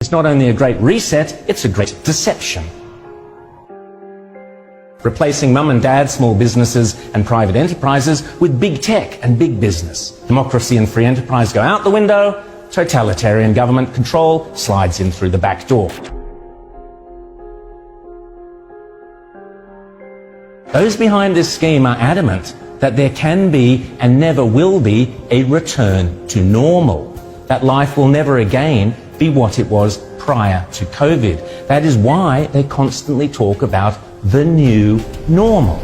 It's not only a great reset, it's a great deception. Replacing mum and dad, small businesses and private enterprises with big tech and big business. Democracy and free enterprise go out the window, totalitarian government control slides in through the back door. Those behind this scheme are adamant that there can be and never will be a return to normal, that life will never again be what it was prior to COVID. That is why they constantly talk about the new normal.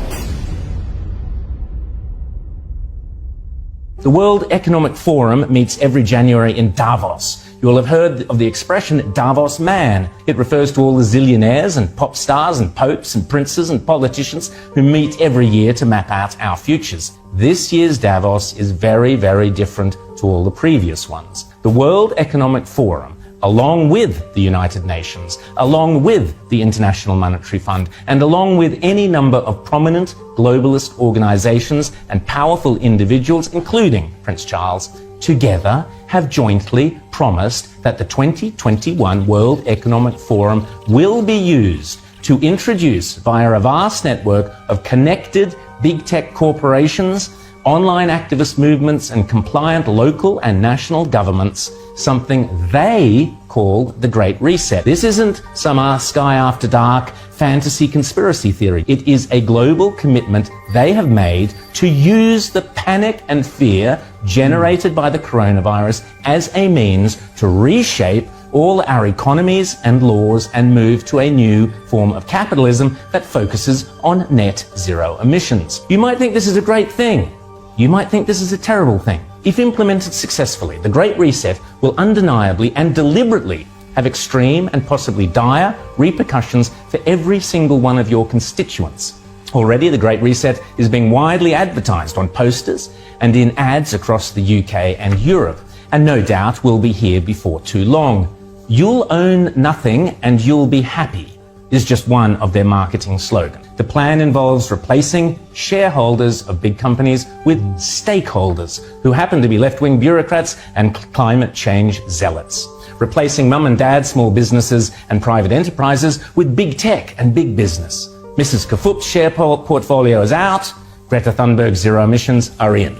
The World Economic Forum meets every January in Davos. You will have heard of the expression Davos man. It refers to all the zillionaires and pop stars and popes and princes and politicians who meet every year to map out our futures. This year's Davos is very, very different to all the previous ones. The World Economic Forum, along with the United Nations, along with the International Monetary Fund, and along with any number of prominent globalist organizations and powerful individuals, including Prince Charles, together have jointly promised that the 2021 World Economic Forum will be used to introduce, via a vast network of connected big tech corporations, online activist movements and compliant local and national governments, something they call the Great Reset. This isn't some Sky After Dark fantasy conspiracy theory. It is a global commitment they have made to use the panic and fear generated by the coronavirus as a means to reshape all our economies and laws and move to a new form of capitalism that focuses on net zero emissions. You might think this is a great thing. You might think this is a terrible thing. If implemented successfully, the Great Reset will undeniably and deliberately have extreme and possibly dire repercussions for every single one of your constituents. Already, the Great Reset is being widely advertised on posters and in ads across the UK and Europe, and no doubt will be here before too long. You'll own nothing and you'll be happy is just one of their marketing slogans. The plan involves replacing shareholders of big companies with stakeholders who happen to be left-wing bureaucrats and climate change zealots. Replacing mum and dad, small businesses and private enterprises with big tech and big business. Mrs. Kafup's share portfolio is out, Greta Thunberg's zero emissions are in.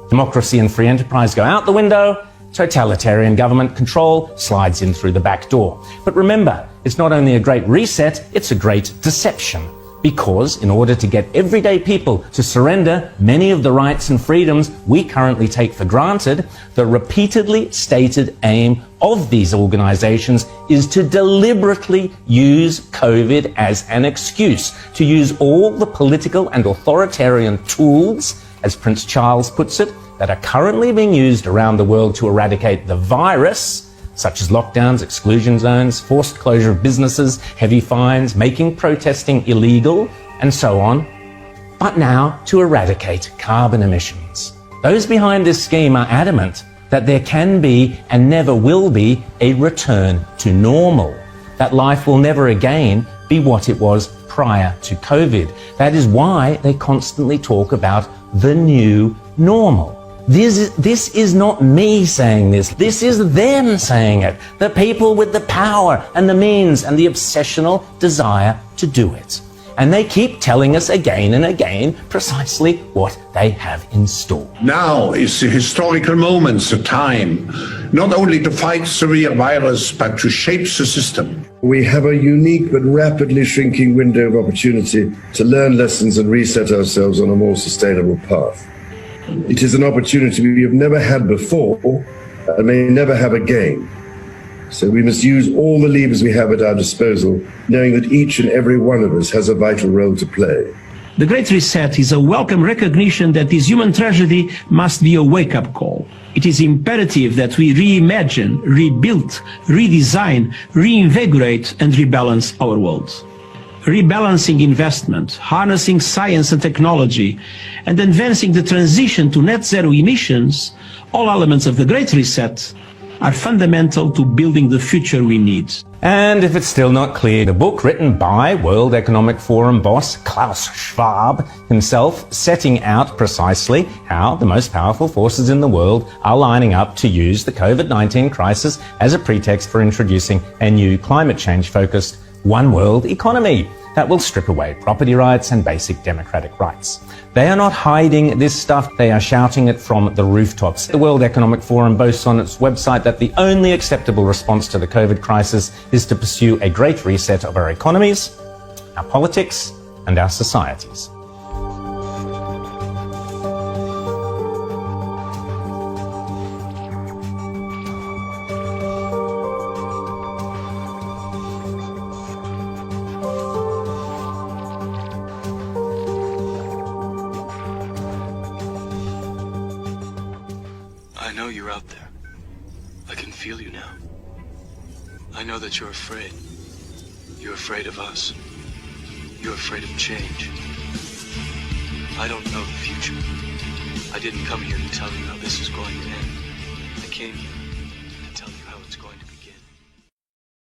Democracy and free enterprise go out the window, totalitarian government control slides in through the back door. But remember, it's not only a great reset, it's a great deception. Because in order to get everyday people to surrender many of the rights and freedoms we currently take for granted, the repeatedly stated aim of these organizations is to deliberately use COVID as an excuse, to use all the political and authoritarian tools, as Prince Charles puts it, that are currently being used around the world to eradicate the virus, such as lockdowns, exclusion zones, forced closure of businesses, heavy fines, making protesting illegal, and so on, but now to eradicate carbon emissions. Those behind this scheme are adamant that there can be and never will be a return to normal, that life will never again be what it was prior to COVID. That is why they constantly talk about the new normal. This is not me saying this. This is them saying it. The people with the power and the means and the obsessional desire to do it. And they keep telling us again and again precisely what they have in store. Now is the historical moment, the time, not only to fight the real virus, but to shape the system. We have a unique but rapidly shrinking window of opportunity to learn lessons and reset ourselves on a more sustainable path. It is an opportunity we have never had before and may never have again. So we must use all the levers we have at our disposal, knowing that each and every one of us has a vital role to play. The Great Reset is a welcome recognition that this human tragedy must be a wake-up call. It is imperative that we reimagine, rebuild, redesign, reinvigorate and rebalance our world. Rebalancing investment, harnessing science and technology, and advancing the transition to net zero emissions, all elements of the Great Reset, are fundamental to building the future we need. And if it's still not clear, the book written by World Economic Forum boss Klaus Schwab himself, setting out precisely how the most powerful forces in the world are lining up to use the COVID-19 crisis as a pretext for introducing a new climate change-focused one world economy that will strip away property rights and basic democratic rights. They are not hiding this stuff, they are shouting it from the rooftops. The World Economic Forum boasts on its website that the only acceptable response to the COVID crisis is to pursue a great reset of our economies, our politics, and our societies. I know you're out there. I can feel you now. I know that you're afraid. You're afraid of us. You're afraid of change. I don't know the future. I didn't come here to tell you how this is going to end. I came here